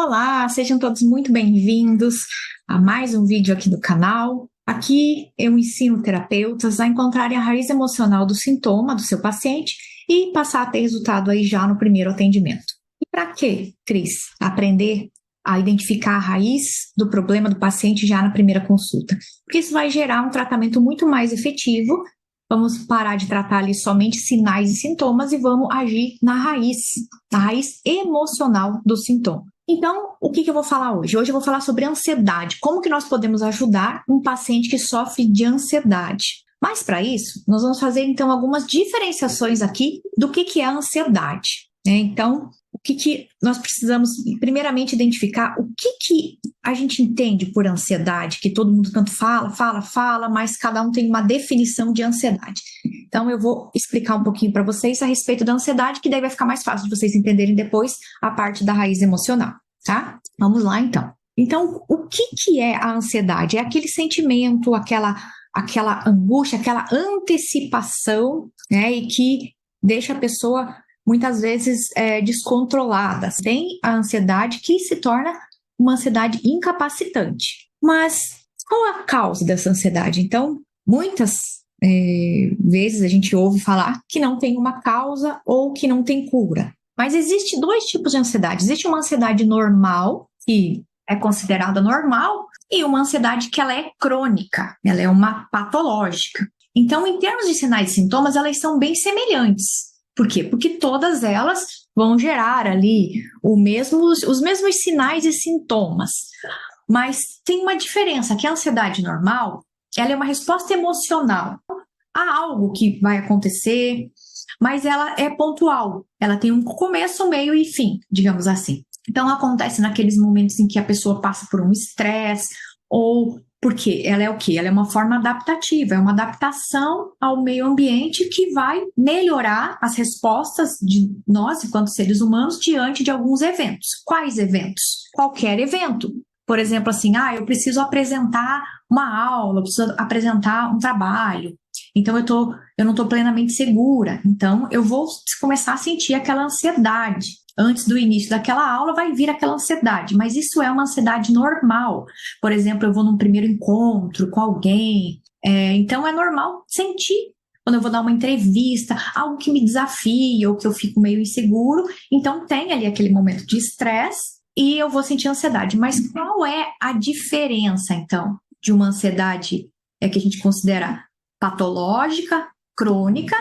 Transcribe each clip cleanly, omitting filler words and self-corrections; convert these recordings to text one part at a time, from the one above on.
Olá, sejam todos muito bem-vindos a mais um vídeo aqui do canal. Aqui eu ensino terapeutas a encontrarem a raiz emocional do sintoma do seu paciente e passar a ter resultado aí já no primeiro atendimento. E para quê, Cris? Aprender a identificar a raiz do problema do paciente já na primeira consulta. Porque isso vai gerar um tratamento muito mais efetivo. Vamos parar de tratar ali somente sinais e sintomas e vamos agir na raiz emocional do sintoma. Então, o que eu vou falar hoje? Hoje eu vou falar sobre ansiedade. Como que nós podemos ajudar um paciente que sofre de ansiedade? Mas para isso, nós vamos fazer então algumas diferenciações aqui do que é a ansiedade. Então, o que nós precisamos primeiramente identificar o que a gente entende por ansiedade, que todo mundo tanto fala, mas cada um tem uma definição de ansiedade. Então, eu vou explicar um pouquinho para vocês a respeito da ansiedade, que daí vai ficar mais fácil de vocês entenderem depois a parte da raiz emocional, tá? Vamos lá, então. Então, o que é a ansiedade? É aquele sentimento, aquela angústia, aquela antecipação, né? E que deixa a pessoa muitas vezes descontrolada. Tem a ansiedade que se torna uma ansiedade incapacitante. Mas qual é a causa dessa ansiedade? Então, muitas vezes a gente ouve falar que não tem uma causa ou que não tem cura. Mas existe dois tipos de ansiedade. Existe uma ansiedade normal, que é considerada normal, e uma ansiedade que ela é crônica, ela é uma patológica. Então, em termos de sinais e sintomas, elas são bem semelhantes. Por quê? Porque todas elas vão gerar ali os mesmos sinais e sintomas. Mas tem uma diferença, que a ansiedade normal, ela é uma resposta emocional. Há algo que vai acontecer, mas ela é pontual. Ela tem um começo, meio e fim, digamos assim. Então, acontece naqueles momentos em que a pessoa passa por um estresse, ou porque ela é o quê? Ela é uma forma adaptativa, é uma adaptação ao meio ambiente que vai melhorar as respostas de nós, enquanto seres humanos, diante de alguns eventos. Quais eventos? Qualquer evento. Por exemplo, assim, eu preciso apresentar uma aula, eu preciso apresentar um trabalho. Então, eu não estou plenamente segura. Então, eu vou começar a sentir aquela ansiedade. Antes do início daquela aula vai vir aquela ansiedade, mas isso é uma ansiedade normal. Por exemplo, eu vou num primeiro encontro com alguém, então é normal sentir. Quando eu vou dar uma entrevista, algo que me desafia ou que eu fico meio inseguro, então tem ali aquele momento de estresse e eu vou sentir ansiedade. Mas qual é a diferença, então, de uma ansiedade que a gente considera patológica, crônica,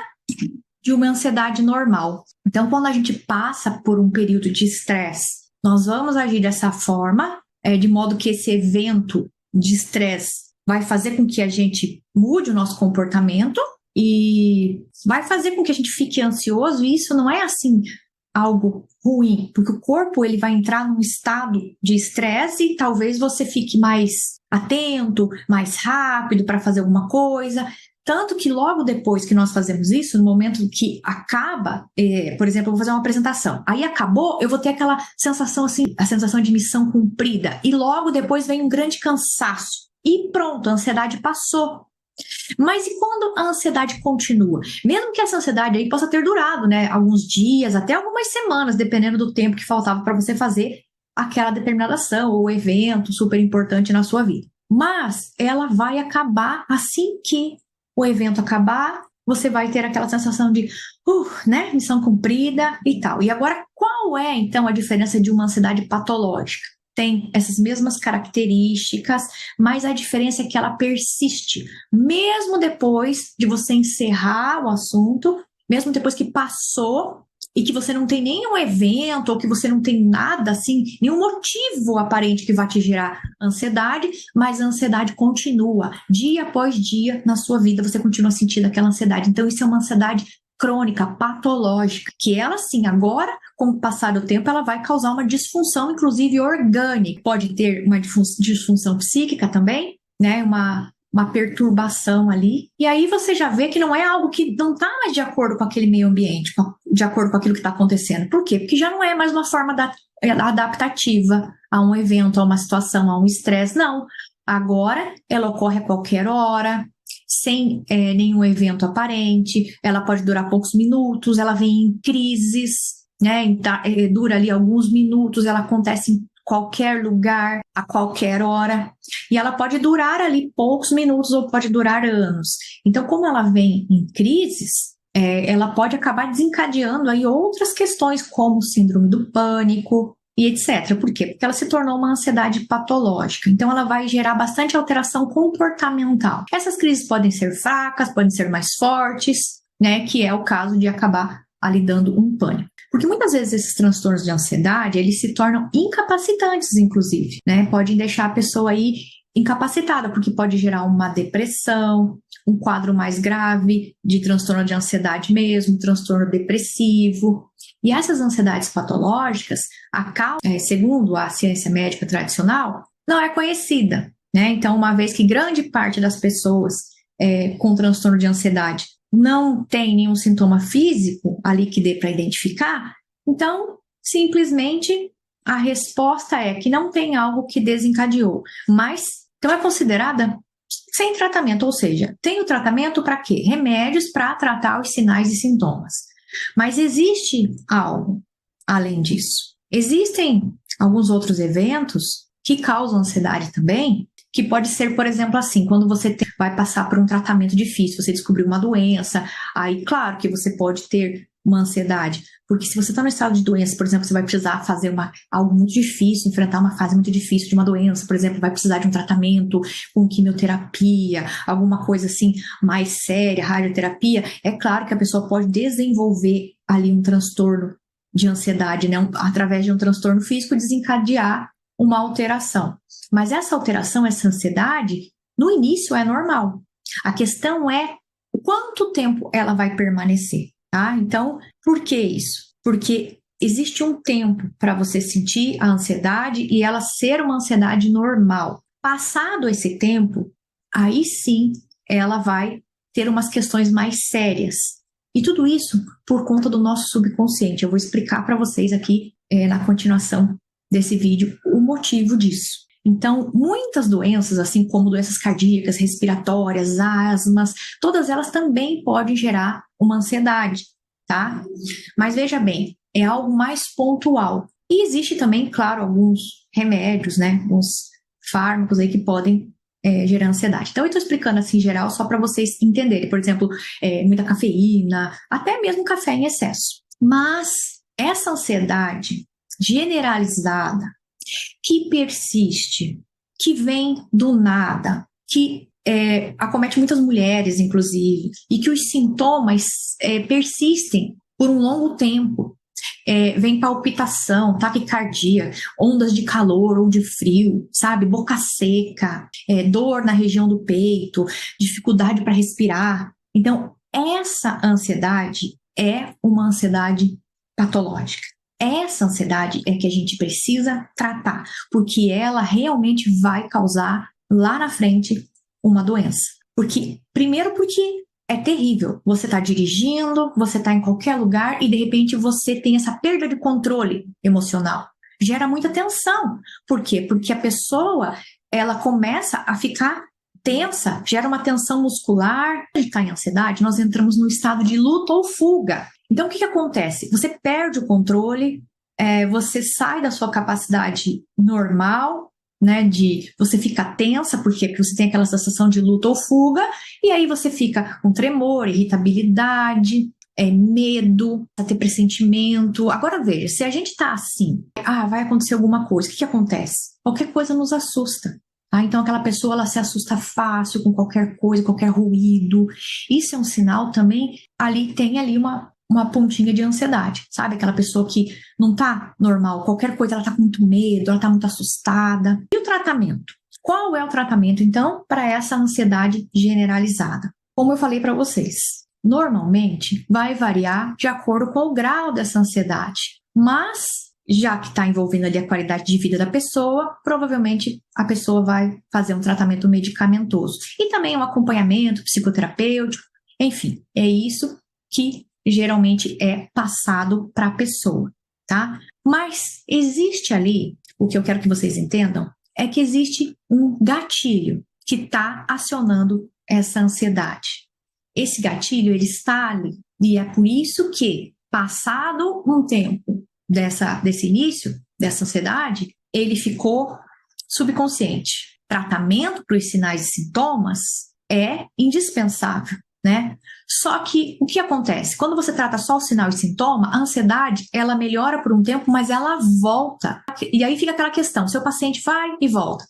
de uma ansiedade normal? Então, quando a gente passa por um período de estresse, nós vamos agir dessa forma, de modo que esse evento de estresse vai fazer com que a gente mude o nosso comportamento e vai fazer com que a gente fique ansioso, e isso não é assim algo ruim, porque o corpo ele vai entrar num estado de estresse e talvez você fique mais atento, mais rápido para fazer alguma coisa. Tanto que logo depois que nós fazemos isso, no momento que acaba, por exemplo, eu vou fazer uma apresentação, aí acabou, eu vou ter aquela sensação assim, a sensação de missão cumprida, e logo depois vem um grande cansaço, e pronto, a ansiedade passou. Mas e quando a ansiedade continua? Mesmo que essa ansiedade aí possa ter durado, né, alguns dias, até algumas semanas, dependendo do tempo que faltava para você fazer aquela determinada ação ou evento super importante na sua vida. Mas ela vai acabar assim que o evento acabar, você vai ter aquela sensação de, né, missão cumprida e tal. E agora, qual é, então, a diferença de uma ansiedade patológica? Tem essas mesmas características, mas a diferença é que ela persiste. Mesmo depois de você encerrar o assunto, mesmo depois que passou e que você não tem nenhum evento ou que você não tem nada assim, nenhum motivo aparente que vai te gerar ansiedade, mas a ansiedade continua dia após dia na sua vida, você continua sentindo aquela ansiedade. Então isso é uma ansiedade crônica, patológica, que ela sim, agora, com o passar do tempo, ela vai causar uma disfunção, inclusive orgânica. Pode ter uma disfunção psíquica também, né, uma perturbação ali, e aí você já vê que não é algo que não está mais de acordo com aquele meio ambiente, de acordo com aquilo que está acontecendo. Por quê? Porque já não é mais uma forma adaptativa a um evento, a uma situação, a um estresse, não. Agora, ela ocorre a qualquer hora, sem nenhum evento aparente, ela pode durar poucos minutos, ela vem em crises, né? Dura ali alguns minutos, ela acontece qualquer lugar, a qualquer hora. E ela pode durar ali poucos minutos ou pode durar anos. Então, como ela vem em crises, ela pode acabar desencadeando aí outras questões, como síndrome do pânico e etc. Por quê? Porque ela se tornou uma ansiedade patológica. Então, ela vai gerar bastante alteração comportamental. Essas crises podem ser fracas, podem ser mais fortes, né? Que é o caso de acabar ali dando um pânico. Porque muitas vezes esses transtornos de ansiedade, eles se tornam incapacitantes, inclusive, né? Podem deixar a pessoa aí incapacitada, porque pode gerar uma depressão, um quadro mais grave de transtorno de ansiedade mesmo, transtorno depressivo. E essas ansiedades patológicas, segundo a ciência médica tradicional, não é conhecida, né? Então, uma vez que grande parte das pessoas com transtorno de ansiedade não tem nenhum sintoma físico ali que dê para identificar, então, simplesmente, a resposta é que não tem algo que desencadeou, mas então é considerada sem tratamento, ou seja, tem o tratamento para quê? Remédios para tratar os sinais e sintomas. Mas existe algo além disso. Existem alguns outros eventos que causam ansiedade também, que pode ser, por exemplo, assim, quando você vai passar por um tratamento difícil, você descobriu uma doença, aí claro que você pode ter uma ansiedade, porque se você está no estado de doença, por exemplo, você vai precisar fazer algo muito difícil, enfrentar uma fase muito difícil de uma doença, por exemplo, vai precisar de um tratamento com quimioterapia, alguma coisa assim mais séria, radioterapia, é claro que a pessoa pode desenvolver ali um transtorno de ansiedade, né, através de um transtorno físico, desencadear uma alteração. Mas essa alteração, essa ansiedade, no início é normal. A questão é quanto tempo ela vai permanecer, tá? Então, por que isso? Porque existe um tempo para você sentir a ansiedade e ela ser uma ansiedade normal. Passado esse tempo, aí sim ela vai ter umas questões mais sérias. E tudo isso por conta do nosso subconsciente. Eu vou explicar para vocês aqui na continuação desse vídeo o motivo disso. Então, muitas doenças, assim como doenças cardíacas, respiratórias, asmas, todas elas também podem gerar uma ansiedade, tá? Mas veja bem, é algo mais pontual. E existe também, claro, alguns remédios, né? Alguns fármacos aí que podem gerar ansiedade. Então, eu estou explicando assim em geral só para vocês entenderem. Por exemplo, muita cafeína, até mesmo café em excesso. Mas essa ansiedade generalizada, que persiste, que vem do nada, que acomete muitas mulheres, inclusive, e que os sintomas persistem por um longo tempo. Vem palpitação, taquicardia, ondas de calor ou de frio, sabe? Boca seca, dor na região do peito, dificuldade para respirar. Então, essa ansiedade é uma ansiedade patológica. Essa ansiedade é que a gente precisa tratar, porque ela realmente vai causar lá na frente uma doença. Primeiro porque é terrível. Você está dirigindo, você está em qualquer lugar e de repente você tem essa perda de controle emocional. Gera muita tensão. Por quê? Porque a pessoa ela começa a ficar tensa, gera uma tensão muscular. Quando está em ansiedade, nós entramos no estado de luta ou fuga. Então, o que acontece? Você perde o controle, você sai da sua capacidade normal, né, você fica tensa, porque você tem aquela sensação de luta ou fuga, e aí você fica com tremor, irritabilidade, medo, a ter pressentimento. Agora veja, se a gente está assim, vai acontecer alguma coisa, o que acontece? Qualquer coisa nos assusta. Então aquela pessoa ela se assusta fácil com qualquer coisa, qualquer ruído. Isso é um sinal também, tem ali uma pontinha de ansiedade, sabe? Aquela pessoa que não tá normal, qualquer coisa ela tá com muito medo, ela tá muito assustada. E o tratamento? Qual é o tratamento, então, para essa ansiedade generalizada? Como eu falei para vocês, normalmente vai variar de acordo com o grau dessa ansiedade, mas já que está envolvendo ali a qualidade de vida da pessoa, provavelmente a pessoa vai fazer um tratamento medicamentoso. E também um acompanhamento psicoterapêutico, enfim, é isso que geralmente é passado para a pessoa, tá? Mas existe ali, o que eu quero que vocês entendam, é que existe um gatilho que está acionando essa ansiedade. Esse gatilho, ele está ali, e é por isso que, passado um tempo desse início, dessa ansiedade, ele ficou subconsciente. Tratamento para os sinais e sintomas é indispensável, né? Só que o que acontece? Quando você trata só o sinal e sintoma, a ansiedade, ela melhora por um tempo, mas ela volta. E aí fica aquela questão, seu paciente vai e volta,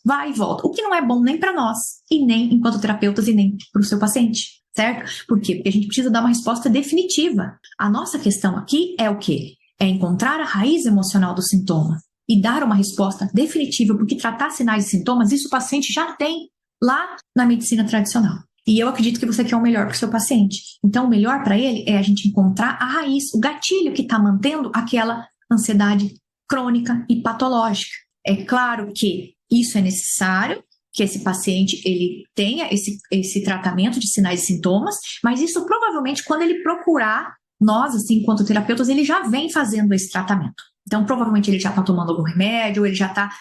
o que não é bom nem para nós, e nem enquanto terapeutas, e nem para o seu paciente, certo? Por quê? Porque a gente precisa dar uma resposta definitiva. A nossa questão aqui é o quê? É encontrar a raiz emocional do sintoma e dar uma resposta definitiva, porque tratar sinais e sintomas, isso o paciente já tem lá na medicina tradicional. E eu acredito que você quer o melhor para o seu paciente. Então, o melhor para ele é a gente encontrar a raiz, o gatilho que está mantendo aquela ansiedade crônica e patológica. É claro que isso é necessário, que esse paciente ele tenha esse tratamento de sinais e sintomas, mas isso provavelmente, quando ele procurar, nós, assim, enquanto terapeutas, ele já vem fazendo esse tratamento. Então, provavelmente ele já está tomando algum remédio, ou ele já está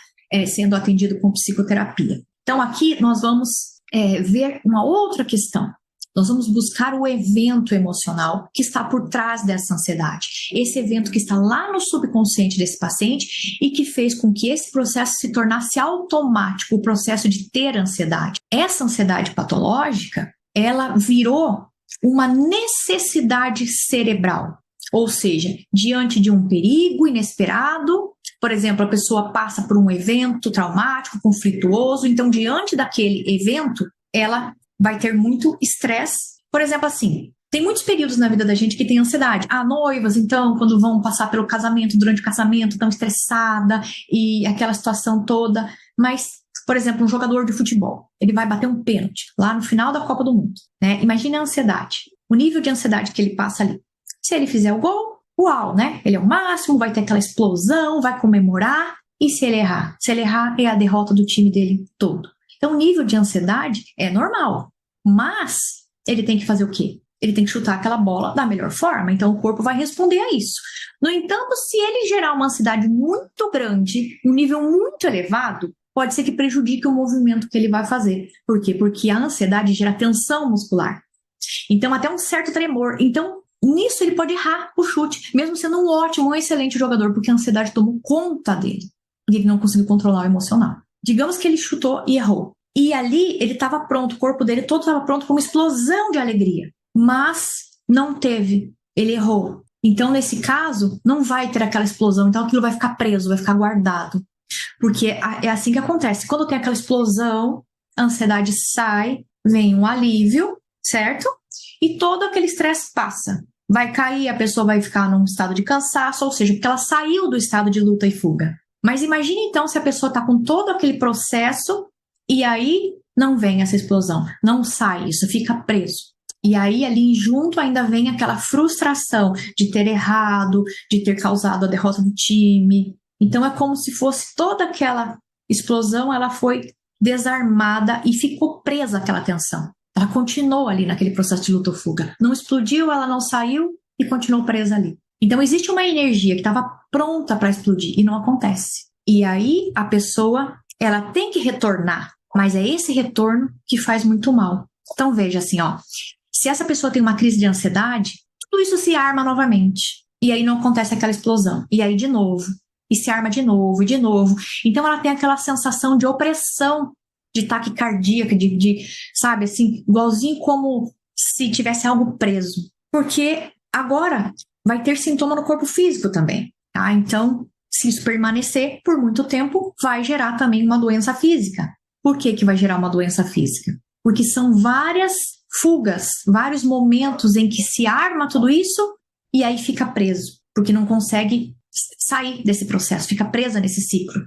sendo atendido com psicoterapia. Então, aqui nós vamos ver uma outra questão. Nós vamos buscar o evento emocional que está por trás dessa ansiedade. Esse evento que está lá no subconsciente desse paciente e que fez com que esse processo se tornasse automático, o processo de ter ansiedade. Essa ansiedade patológica, ela virou uma necessidade cerebral. Ou seja, diante de um perigo inesperado, por exemplo, a pessoa passa por um evento traumático, conflituoso, então diante daquele evento, ela vai ter muito estresse. Por exemplo, assim, tem muitos períodos na vida da gente que tem ansiedade. Noivas, então, quando vão passar pelo casamento, durante o casamento, estão estressada e aquela situação toda. Mas, por exemplo, um jogador de futebol, ele vai bater um pênalti lá no final da Copa do Mundo, né? Imagina a ansiedade, o nível de ansiedade que ele passa ali. Se ele fizer o gol, uau, né? Ele é o máximo, vai ter aquela explosão, vai comemorar. E se ele errar? Se ele errar, é a derrota do time dele todo. Então, o nível de ansiedade é normal, mas ele tem que fazer o quê? Ele tem que chutar aquela bola da melhor forma, então o corpo vai responder a isso. No entanto, se ele gerar uma ansiedade muito grande, um nível muito elevado, pode ser que prejudique o movimento que ele vai fazer. Por quê? Porque a ansiedade gera tensão muscular. Então, até um certo tremor. Então, nisso ele pode errar o chute, mesmo sendo um ótimo, um excelente jogador, porque a ansiedade tomou conta dele e ele não conseguiu controlar o emocional. Digamos que ele chutou e errou. E ali ele estava pronto, o corpo dele todo estava pronto para uma explosão de alegria. Mas não teve, ele errou. Então, nesse caso, não vai ter aquela explosão, então aquilo vai ficar preso, vai ficar guardado. Porque é assim que acontece. Quando tem aquela explosão, a ansiedade sai, vem um alívio, certo? E todo aquele estresse passa. Vai cair, a pessoa vai ficar num estado de cansaço, ou seja, porque ela saiu do estado de luta e fuga. Mas imagine então se a pessoa está com todo aquele processo e aí não vem essa explosão, não sai, isso fica preso. E aí ali junto ainda vem aquela frustração de ter errado, de ter causado a derrota do time. Então é como se fosse toda aquela explosão, ela foi desarmada e ficou presa aquela tensão. Ela continuou ali naquele processo de luta ou fuga. Não explodiu, ela não saiu e continuou presa ali. Então existe uma energia que estava pronta para explodir e não acontece. E aí a pessoa, ela tem que retornar, mas é esse retorno que faz muito mal. Então veja assim, se essa pessoa tem uma crise de ansiedade, tudo isso se arma novamente. E aí não acontece aquela explosão. E aí de novo. E se arma de novo e de novo. Então ela tem aquela sensação de opressão, de taquicardia, sabe, assim, igualzinho como se tivesse algo preso. Porque agora vai ter sintoma no corpo físico também, tá? Então, se isso permanecer por muito tempo, vai gerar também uma doença física. Por que vai gerar uma doença física? Porque são várias fugas, vários momentos em que se arma tudo isso e aí fica preso, porque não consegue sair desse processo, fica presa nesse ciclo.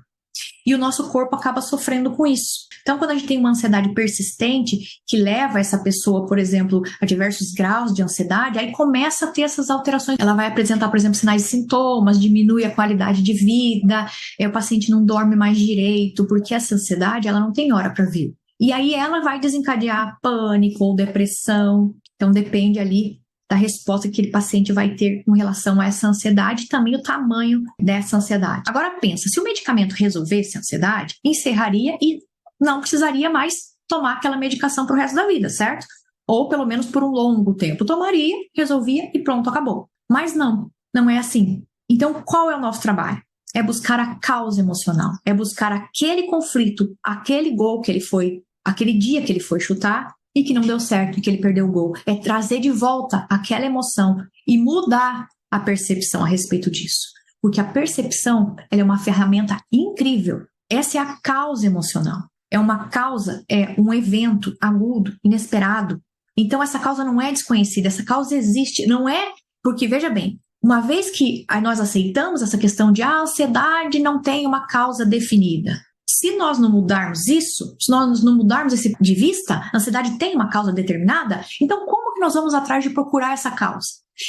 E o nosso corpo acaba sofrendo com isso. Então, quando a gente tem uma ansiedade persistente, que leva essa pessoa, por exemplo, a diversos graus de ansiedade, aí começa a ter essas alterações. Ela vai apresentar, por exemplo, sinais e sintomas, diminui a qualidade de vida, o paciente não dorme mais direito, porque essa ansiedade, ela não tem hora para vir. E aí ela vai desencadear pânico ou depressão. Então, depende ali da resposta que aquele paciente vai ter com relação a essa ansiedade e também o tamanho dessa ansiedade. Agora pensa, se o medicamento resolvesse a ansiedade, encerraria e não precisaria mais tomar aquela medicação para o resto da vida, certo? Ou pelo menos por um longo tempo. Tomaria, resolvia e pronto, acabou. Mas não é assim. Então qual é o nosso trabalho? é buscar a causa emocional, é buscar aquele conflito, aquele gol que ele foi, aquele dia que ele foi chutar e que não deu certo e que ele perdeu o gol. É trazer de volta aquela emoção e mudar a percepção a respeito disso. Porque a percepção, ela é uma ferramenta incrível. Essa é a causa emocional. É uma causa, é um evento agudo, inesperado. Então essa causa não é desconhecida, essa causa existe, não é porque, veja bem, uma vez que nós aceitamos essa questão de a ansiedade não tem uma causa definida. Se nós não mudarmos isso, se nós não mudarmos esse de vista, a ansiedade tem uma causa determinada, então como que nós vamos atrás de procurar essa causa?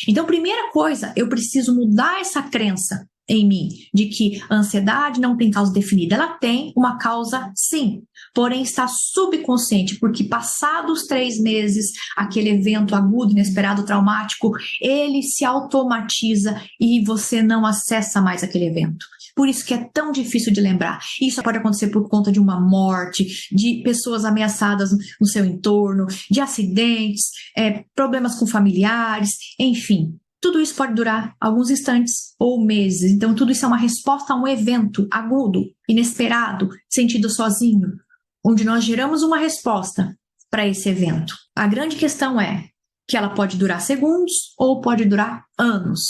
Então, primeira coisa, eu preciso mudar essa crença em mim de que a ansiedade não tem causa definida. Ela tem uma causa, sim, porém está subconsciente, porque passados 3 meses, aquele evento agudo, inesperado, traumático, ele se automatiza e você não acessa mais aquele evento. Por isso que é tão difícil de lembrar. Isso pode acontecer por conta de uma morte, de pessoas ameaçadas no seu entorno, de acidentes, problemas com familiares, enfim. Tudo isso pode durar alguns instantes ou meses. Então, tudo isso é uma resposta a um evento agudo, inesperado, sentido sozinho, onde nós geramos uma resposta para esse evento. A grande questão é que ela pode durar segundos ou pode durar anos.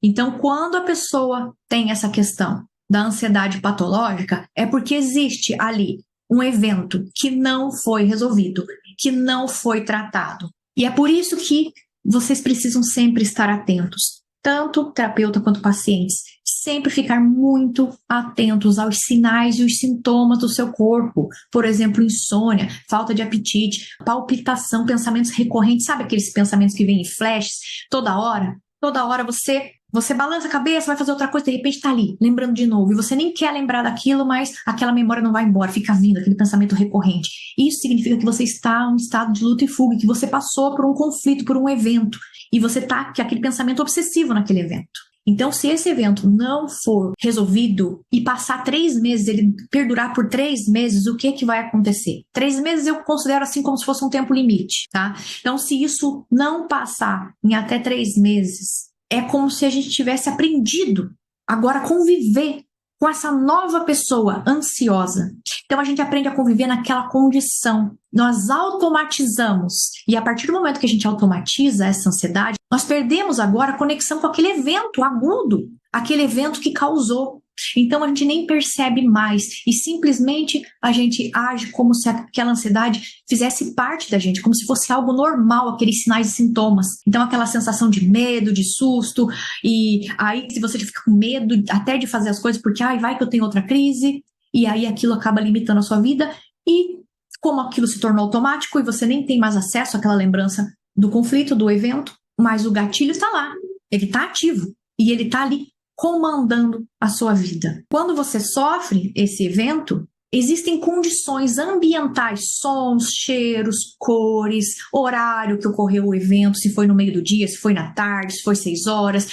Então, quando a pessoa tem essa questão da ansiedade patológica, é porque existe ali um evento que não foi resolvido, que não foi tratado. E é por isso que vocês precisam sempre estar atentos, tanto terapeuta quanto pacientes, sempre ficar muito atentos aos sinais e os sintomas do seu corpo. Por exemplo, insônia, falta de apetite, palpitação, pensamentos recorrentes, sabe aqueles pensamentos que vêm em flashes toda hora? Toda hora você balança a cabeça, vai fazer outra coisa, de repente tá ali, lembrando de novo, e você nem quer lembrar daquilo, mas aquela memória não vai embora, fica vindo aquele pensamento recorrente. Isso significa que você está em um estado de luta e fuga, que você passou por um conflito, por um evento, e você tá com aquele pensamento obsessivo naquele evento. Então, se esse evento não for resolvido e passar 3 meses, ele perdurar por 3 meses, o que vai acontecer? 3 meses eu considero assim como se fosse um tempo limite, tá? Então, se isso não passar em até 3 meses, é como se a gente tivesse aprendido agora a conviver com essa nova pessoa ansiosa. Então a gente aprende a conviver naquela condição. Nós automatizamos. E a partir do momento que a gente automatiza essa ansiedade, nós perdemos agora a conexão com aquele evento agudo, aquele evento que causou. Então a gente nem percebe mais e simplesmente a gente age como se aquela ansiedade fizesse parte da gente, como se fosse algo normal, aqueles sinais e sintomas. Então aquela sensação de medo, de susto, e aí se você fica com medo até de fazer as coisas porque vai que eu tenho outra crise, e aí aquilo acaba limitando a sua vida, e como aquilo se tornou automático e você nem tem mais acesso àquela lembrança do conflito, do evento, mas o gatilho está lá, ele está ativo e ele está ali comandando a sua vida. Quando você sofre esse evento, existem condições ambientais, sons, cheiros, cores, horário que ocorreu o evento, se foi no meio do dia, se foi na tarde, se foi 6 horas,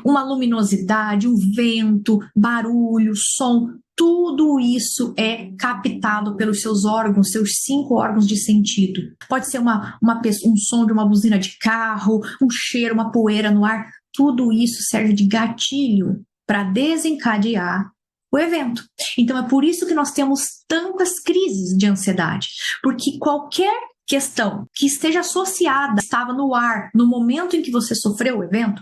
uma luminosidade, um vento, barulho, som, tudo isso é captado pelos seus órgãos, seus 5 órgãos de sentido. Pode ser um som de uma buzina de carro, um cheiro, uma poeira no ar. Tudo isso serve de gatilho para desencadear o evento. Então, é por isso que nós temos tantas crises de ansiedade, porque qualquer questão que esteja associada, estava no ar no momento em que você sofreu o evento,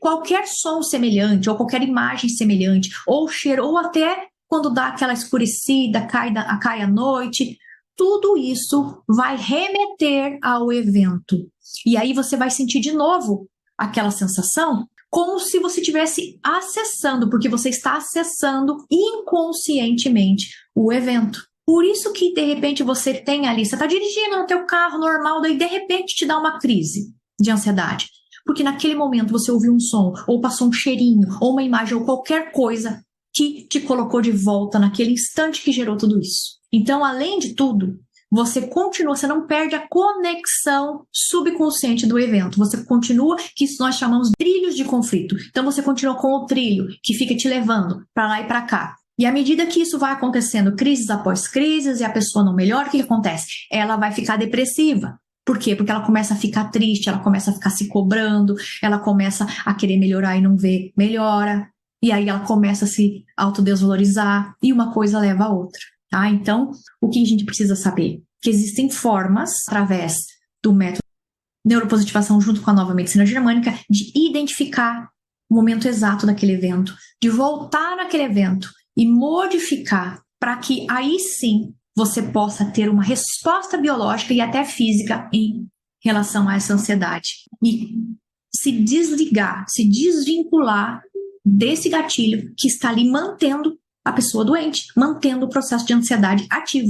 qualquer som semelhante, ou qualquer imagem semelhante, ou cheiro, ou até quando dá aquela escurecida, cai a noite, tudo isso vai remeter ao evento. E aí você vai sentir de novo aquela sensação como se você estivesse acessando, porque você está acessando inconscientemente o evento. Por isso que, de repente, você tem ali, você está dirigindo no teu carro normal, daí, de repente, te dá uma crise de ansiedade. Porque naquele momento você ouviu um som, ou passou um cheirinho, ou uma imagem, ou qualquer coisa que te colocou de volta naquele instante que gerou tudo isso. Então, além de tudo, você continua, você não perde a conexão subconsciente do evento. Você continua, que isso nós chamamos de trilhos de conflito. Então você continua com o trilho que fica te levando para lá e para cá. E à medida que isso vai acontecendo, crises após crises, e a pessoa não melhora, o que acontece? Ela vai ficar depressiva. Por quê? Porque ela começa a ficar triste, ela começa a ficar se cobrando, ela começa a querer melhorar e não vê melhora. e aí ela começa a se autodesvalorizar, e uma coisa leva a outra, tá? Então, o que a gente precisa saber? Que existem formas, através do método neuropositivação junto com a nova medicina germânica, de identificar o momento exato daquele evento, de voltar naquele evento e modificar para que aí sim você possa ter uma resposta biológica e até física em relação a essa ansiedade. E se desligar, se desvincular desse gatilho que está ali mantendo a pessoa doente, mantendo o processo de ansiedade ativo.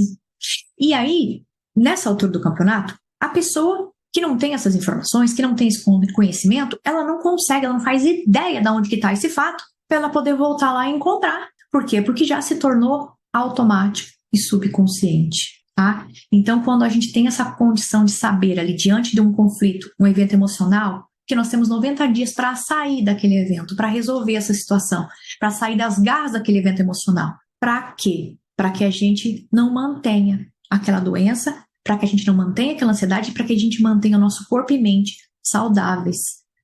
E aí, nessa altura do campeonato, a pessoa que não tem essas informações, que não tem esse conhecimento, ela não consegue, ela não faz ideia de onde está esse fato para ela poder voltar lá e encontrar. Por quê? Porque já se tornou automático e subconsciente, tá? Então, quando a gente tem essa condição de saber ali, diante de um conflito, um evento emocional, que nós temos 90 dias para sair daquele evento, para resolver essa situação, para sair das garras daquele evento emocional. Para quê? Para que a gente não mantenha aquela doença, para que a gente não mantenha aquela ansiedade, para que a gente mantenha o nosso corpo e mente saudáveis,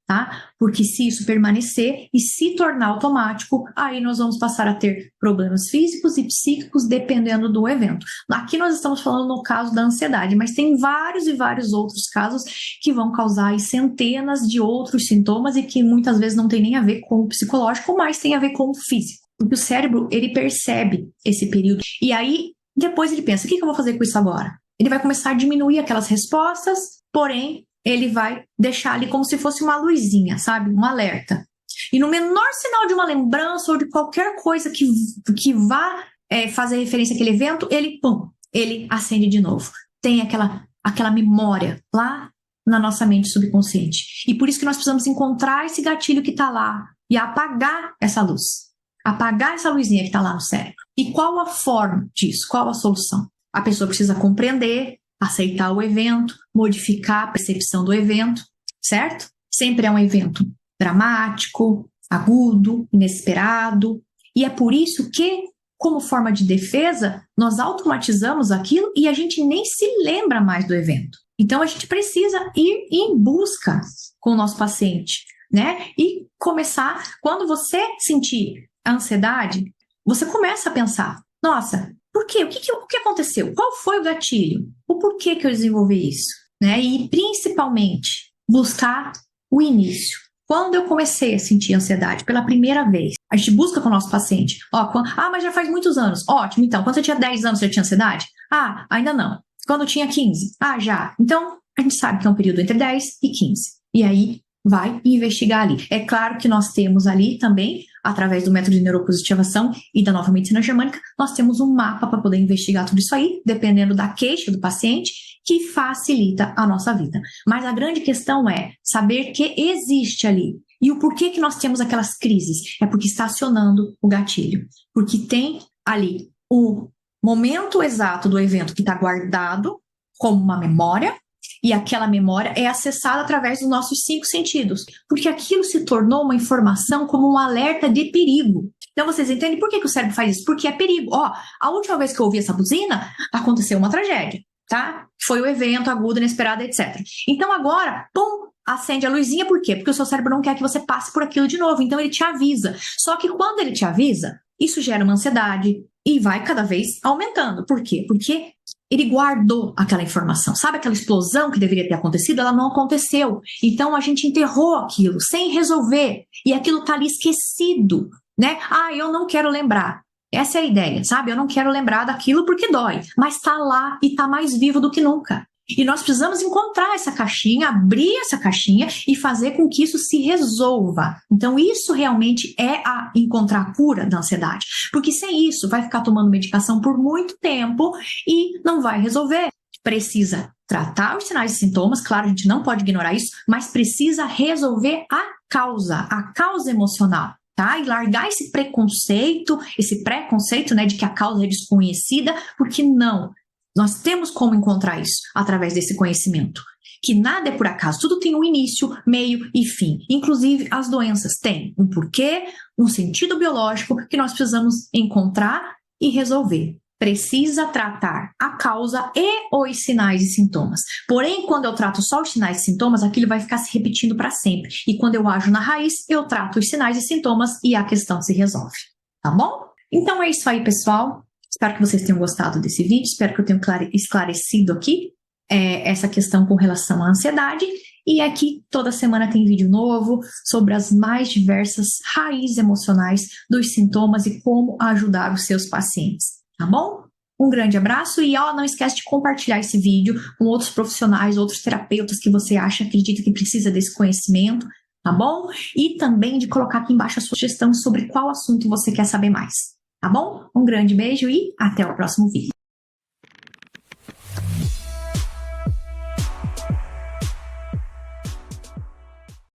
tá? Porque se isso permanecer e se tornar automático, aí nós vamos passar a ter problemas físicos e psíquicos dependendo do evento. Aqui nós estamos falando no caso da ansiedade, mas tem vários e vários outros casos que vão causar aí centenas de outros sintomas e que muitas vezes não tem nem a ver com o psicológico, mas tem a ver com o físico. Porque o cérebro, ele percebe esse período e aí depois ele pensa, o que eu vou fazer com isso agora? Ele vai começar a diminuir aquelas respostas, porém, ele vai deixar ali como se fosse uma luzinha, sabe? Um alerta. E no menor sinal de uma lembrança ou de qualquer coisa que vá fazer referência àquele evento, ele acende de novo. Tem aquela memória lá na nossa mente subconsciente. E por isso que nós precisamos encontrar esse gatilho que está lá e apagar essa luz. Apagar essa luzinha que está lá no cérebro. E qual a forma disso? Qual a solução? A pessoa precisa compreender, aceitar o evento, modificar a percepção do evento, certo? Sempre é um evento dramático, agudo, inesperado. E é por isso que, como forma de defesa, nós automatizamos aquilo e a gente nem se lembra mais do evento. Então, a gente precisa ir em busca com o nosso paciente, né? E começar, quando você sentir a ansiedade, você começa a pensar, nossa, por quê? O que aconteceu? Qual foi o gatilho? O porquê que eu desenvolvi isso? Né? E, principalmente, buscar o início. Quando eu comecei a sentir ansiedade pela primeira vez, a gente busca com o nosso paciente. Mas já faz muitos anos. Ótimo, então, quando você tinha 10 anos, você já tinha ansiedade? Ainda não. Quando eu tinha 15? Já. Então, a gente sabe que é um período entre 10 e 15. E aí, vai investigar ali. É claro que nós temos ali também, através do método de neuropositivação e da nova medicina germânica, nós temos um mapa para poder investigar tudo isso aí, dependendo da queixa do paciente, que facilita a nossa vida. Mas a grande questão é saber que existe ali. E o porquê que nós temos aquelas crises? É porque está acionando o gatilho. Porque tem ali o momento exato do evento que está guardado como uma memória, e aquela memória é acessada através dos nossos 5 sentidos, porque aquilo se tornou uma informação como um alerta de perigo. Então vocês entendem por que o cérebro faz isso? Porque é perigo. A última vez que eu ouvi essa buzina, aconteceu uma tragédia, tá? Foi o evento agudo, inesperado, etc. Então agora, acende a luzinha, por quê? Porque o seu cérebro não quer que você passe por aquilo de novo, então ele te avisa. Só que quando ele te avisa, isso gera uma ansiedade e vai cada vez aumentando. Por quê? Porque ele guardou aquela informação. Sabe aquela explosão que deveria ter acontecido? Ela não aconteceu. Então, a gente enterrou aquilo sem resolver. E aquilo está ali esquecido, né? Eu não quero lembrar. Essa é a ideia, sabe? Eu não quero lembrar daquilo porque dói. Mas está lá e está mais vivo do que nunca. E nós precisamos encontrar essa caixinha, abrir essa caixinha e fazer com que isso se resolva. Então, isso realmente é encontrar a cura da ansiedade. Porque sem isso, vai ficar tomando medicação por muito tempo e não vai resolver. Precisa tratar os sinais e sintomas, claro, a gente não pode ignorar isso, mas precisa resolver a causa emocional. Tá? E largar esse preconceito, né, de que a causa é desconhecida, porque não. Nós temos como encontrar isso através desse conhecimento. Que nada é por acaso, tudo tem um início, meio e fim. Inclusive, as doenças têm um porquê, um sentido biológico que nós precisamos encontrar e resolver. precisa tratar a causa e os sinais e sintomas. Porém, quando eu trato só os sinais e sintomas, aquilo vai ficar se repetindo para sempre. E quando eu ajo na raiz, eu trato os sinais e sintomas e a questão se resolve. Tá bom? Então é isso aí, pessoal. Espero que vocês tenham gostado desse vídeo. Espero que eu tenha esclarecido aqui essa questão com relação à ansiedade. E aqui toda semana tem vídeo novo sobre as mais diversas raízes emocionais dos sintomas e como ajudar os seus pacientes. Tá bom? Um grande abraço e não esquece de compartilhar esse vídeo com outros profissionais, outros terapeutas que você acredita que precisa desse conhecimento, tá bom? E também de colocar aqui embaixo a sua sugestão sobre qual assunto você quer saber mais, tá bom? Um grande beijo e até o próximo vídeo.